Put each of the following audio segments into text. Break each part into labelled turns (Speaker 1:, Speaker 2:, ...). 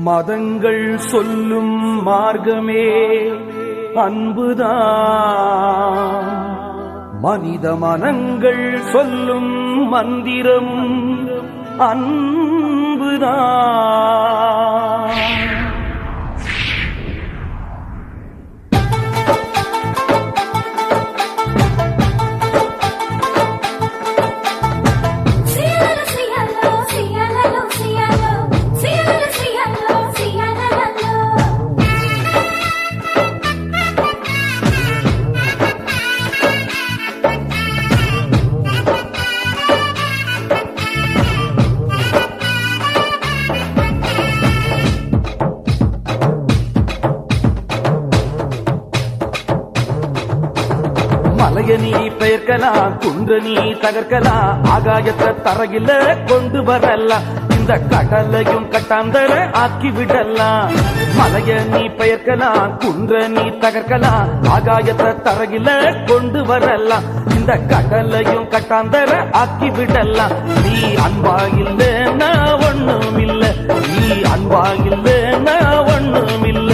Speaker 1: மதங்கள் சொல்லும் மார்க்கமே அன்புதான், மனித மனங்கள் சொல்லும் மந்திரம் அன்புதான். மலைய நீ பெயர்க்கலாம், குன்ற நீ தகர்க்கலாம், ஆகாயத்தை தரையில கொண்டு வரலாம், இந்த கடலையும் கட்டாந்தர ஆக்கி விடலாம். மலைய நீ பெயர்க்கலாம், குன்ற நீ தகர்க்கலாம், ஆகாயத்தை தரையில கொண்டு வரலாம், இந்த கடலையும் கட்டாந்தர ஆக்கி விடலாம். நீ அன்பா இல்லைன்னா ஒண்ணும் இல்ல, நீ அன்பா இல்லைன்னா ஒண்ணும் இல்ல.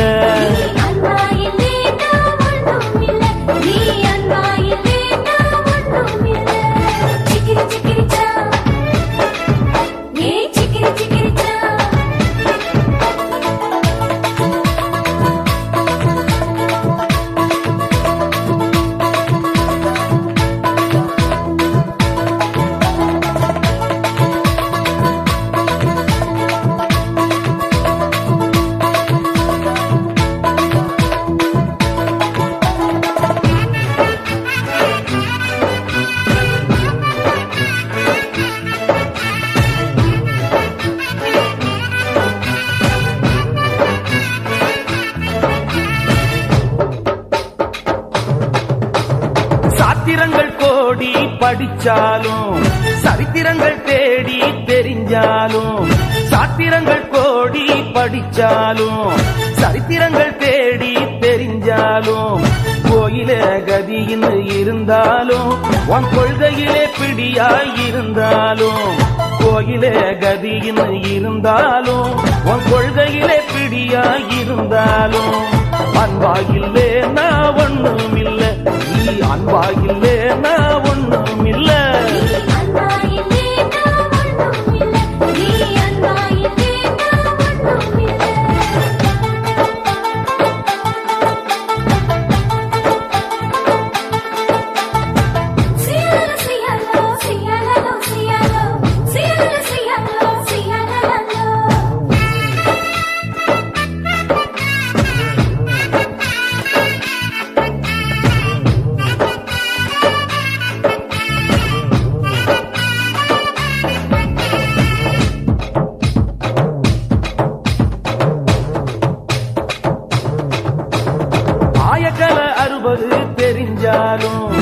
Speaker 1: சாத்திரங்கள் கோடி படிச்சாலும், சரித்திரங்கள் தேடி தெரிஞ்சாலும், சாத்திரங்கள் கோடி படிச்சாலும், சரித்திரங்கள் தேடி தெரிஞ்சாலும், கோயிலே கதின்னு இருந்தாலும், உன் கொள்கையிலே பிடியாய் இருந்தாலும், கோயிலே கதின்னு இருந்தாலும், உன் கொள்கையிலே பிடியாய் இருந்தாலும், அன்பாயில்லே நான் ஒண்ணும் இல்ல, நீ அன்பாயில்லே நான் ஒண்ணும் இல்ல. ஆயக்கலை 60 தெரிஞ்சாலும்,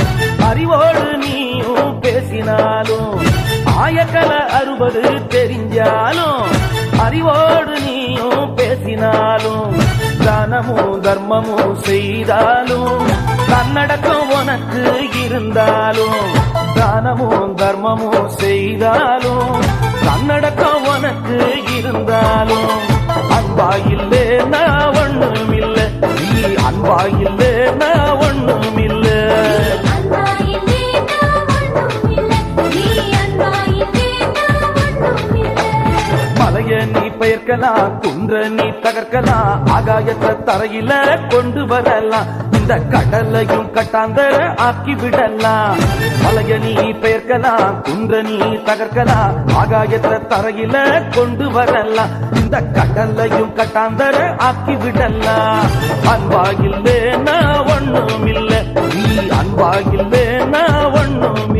Speaker 1: அறிவோடு நீயும் பேசினாலும், ஆயக்கலை 60 தெரிஞ்சாலும், அறிவோடு நீயும் பேசினாலும், தானமும் தர்மமும் செய்தாலும், தன்னடக்கம் உனக்கு இருந்தாலும், தானமும் தர்மமும் செய்தாலும், தன்னடக்கம் உனக்கு இருந்தாலும், அன்பா இல்லே நான் ஒண்ணும் இல்ல, நீ அன்பா இல்லே நான் ஒண்ணும் இல்ல. மலைய நீ பெயர்க்கலாம், குன்ற நீ தகர்க்கலாம், ஆகாயத்தை தரையில கொண்டு வரலாம், இந்த கடலையும் கட்டாந்தர ஆக்கி விடலாம். மலைய நீ பெயர்க்கலாம், குன்ற நீ தகர்க்கலாம், ஆகாயத்தை தரையில கொண்டு வரலாம், இந்த கடலையும் கட்டாந்தர ஆக்கி விடலாம். அன்பா இல்லே நான் ஒண்ணும் இல்ல, நீ அன்பா இல்லே நான் ஒண்ணும் இல்ல.